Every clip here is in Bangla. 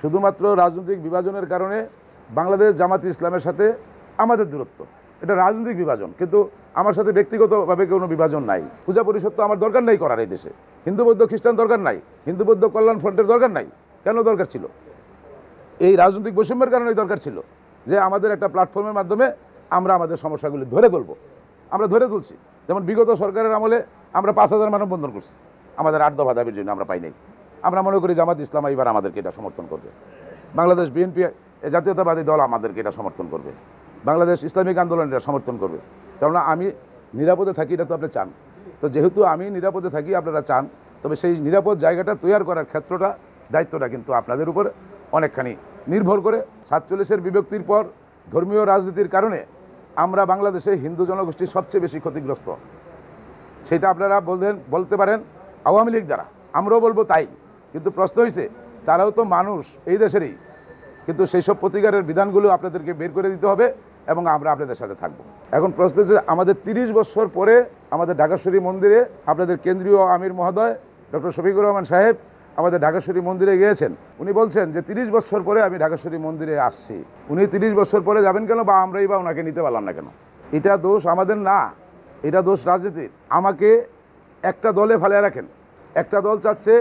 শুধুমাত্র রাজনৈতিক বিভাজনের কারণে বাংলাদেশ জামাত ইসলামের সাথে আমাদের দূরত্ব, এটা রাজনৈতিক বিভাজন, কিন্তু আমার সাথে ব্যক্তিগতভাবে কোনো বিভাজন নাই। পূজা পরিষদ তো আমার দরকার নাই করার এই দেশে, হিন্দু বৌদ্ধ খ্রিস্টান দরকার নাই, হিন্দু বৌদ্ধ কল্যাণ ফ্রন্টের দরকার নাই। কেন দরকার ছিল? এই রাজনৈতিক বৈষম্যের কারণেই দরকার ছিল যে আমাদের একটা প্ল্যাটফর্মের মাধ্যমে আমরা আমাদের সমস্যাগুলি ধরে তুলব। আমরা ধরে তুলছি। যেমন বিগত সরকারের আমলে আমরা 5,000 মানববন্ধন করছি আমাদের 8 দফা দাবির জন্য, আমরা পাই নাই। আমরা মনে করি জামাত ইসলাম এবার আমাদেরকে এটা সমর্থন করবে, বাংলাদেশ বিএনপি জাতীয়তাবাদী দল আমাদেরকে এটা সমর্থন করবে, বাংলাদেশ ইসলামিক আন্দোলন এটা সমর্থন করবে। কেননা আমি নিরাপদে থাকি, এটা তো আপনি চান। তো যেহেতু আমি নিরাপদে থাকি, আপনারা চান, তবে সেই নিরাপদ জায়গাটা তৈরি করার ক্ষেত্রটা, দায়িত্বটা কিন্তু আপনাদের উপর অনেকখানি নির্ভর করে। 47-এর বিভক্তির পর ধর্মীয় রাজনীতির কারণে আমরা বাংলাদেশে হিন্দু জনগোষ্ঠী সবচেয়ে বেশি ক্ষতিগ্রস্ত। সেটা আপনারা বলতে পারেন আওয়ামী লীগ দ্বারা, আমরাও বলবো তাই। কিন্তু প্রশ্ন হয়েছে, তারাও তো মানুষ, এই দেশেরই। কিন্তু সেই সব প্রতিকারের বিধানগুলো আপনাদেরকে বের করে দিতে হবে এবং আমরা আপনাদের সাথে থাকবো। এখন প্রশ্ন হচ্ছে, আমাদের 30 বছর পরে আমাদের ঢাকেশ্বরী মন্দিরে আপনাদের কেন্দ্রীয় আমির মহোদয় ডক্টর শফিকুর রহমান সাহেব আমাদের ঢাকেশ্বরী মন্দিরে গিয়েছেন। উনি বলছেন যে 30 বছর পরে আমি ঢাকেশ্বরী মন্দিরে আসছি। উনি 30 বছর পরে যাবেন কেন, বা আমরাই বা ওনাকে নিতে পারলাম না কেন? এটা দোষ আমাদের না, এটা দোষ রাজনীতির। আমাকে একটা দলে ফেলে রাখেন। একটা দল চাচ্ছে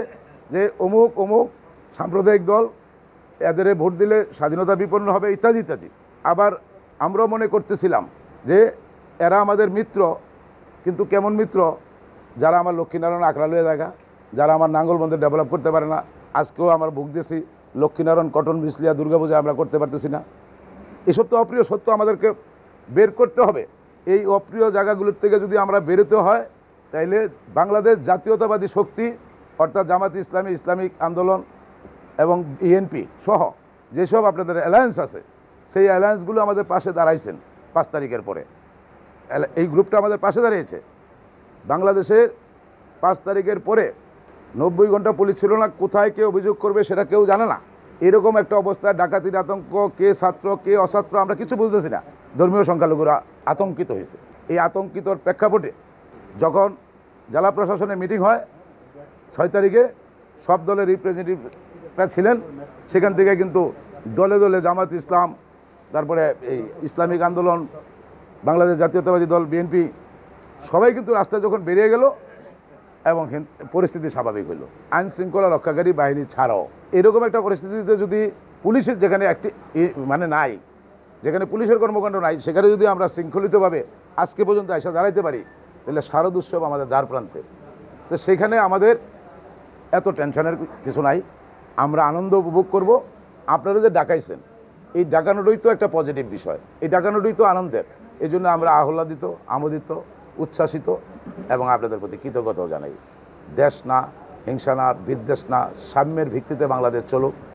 যে অমুক অমুক সাম্প্রদায়িক দল, এদের ভোট দিলে স্বাধীনতা বিপন্ন হবে, ইত্যাদি ইত্যাদি। আবার আমরাও মনে করতেছিলাম যে এরা আমাদের মিত্র, কিন্তু কেমন মিত্র? যারা আমার লক্ষ্মীনারায়ণ আখড়া লয়ে জায়গা, যারা আমার নাঙ্গলবন্ধে ডেভেলপ করতে পারে না। আজকেও আমার বুক দিয়েছি, লক্ষ্মীনারায়ণ কটন বিসলিয়া দুর্গাপূজা আমরা করতে পারতেছি না। এসব তো অপ্রিয় সত্য, আমাদেরকে বের করতে হবে। এই অপ্রিয় জায়গাগুলোর থেকে যদি আমরা বেরোতে হয়, তাইলে বাংলাদেশ জাতীয়তাবাদী শক্তি অর্থাৎ জামাত ইসলামী, ইসলামিক আন্দোলন এবং বিএনপি সহ যেসব আপনাদের অ্যালায়েন্স আছে, সেই অ্যালায়েন্সগুলো আমাদের পাশে দাঁড়াইছেন 5 তারিখের পরে। এই গ্রুপটা আমাদের পাশে দাঁড়িয়েছে। বাংলাদেশের 5 তারিখের পরে 90 ঘন্টা পুলিশ ছিল না, কোথায় কে অভিযোগ করবে সেটা কেউ জানে না। এরকম একটা অবস্থায় ডাকাতির আতঙ্ক, কে ছাত্র কে অছাত্র আমরা কিছু বুঝতেছি না। ধর্মীয় সংখ্যালঘুরা আতঙ্কিত হয়েছে। এই আতঙ্কিতর প্রেক্ষাপটে যখন জেলা প্রশাসনের মিটিং হয় 6 তারিখে, সব দলের রিপ্রেজেন্টেটিভরা ছিলেন। সেখান থেকে কিন্তু দলে দলে জামাত ইসলাম, তারপরে এই ইসলামিক আন্দোলন, বাংলাদেশ জাতীয়তাবাদী দল বিএনপি সবাই কিন্তু রাস্তায় যখন বেরিয়ে গেল এবং পরিস্থিতি স্বাভাবিক হইল। আইন শৃঙ্খলা রক্ষাকারী বাহিনী ছাড়াও এরকম একটা পরিস্থিতিতে যদি পুলিশের যেখানে একটি নাই, যেখানে পুলিশের কর্মকাণ্ড নাই, সেখানে যদি আমরা শৃঙ্খলিতভাবে আজকে পর্যন্ত এসে দাঁড়াইতে পারি, তাহলে শারদ উৎসব আমাদের দ্বার প্রান্তে। তো সেখানে আমাদের এত টেনশনের কিছু নাই, আমরা আনন্দ উপভোগ করব। আপনারা যে ডাকাইছেন, এই ডাকানোটাই তো একটা পজিটিভ বিষয়, এই ডাকানোটাই তো আনন্দের। এই জন্য আমরা আহ্লাদিত, আমোদিত, উচ্ছ্বাসিত এবং আপনাদের প্রতি কৃতজ্ঞতাও জানাই। দেশ না, হিংসা না, বিদ্বেষ না, সাম্যের ভিত্তিতে বাংলাদেশ চলুক,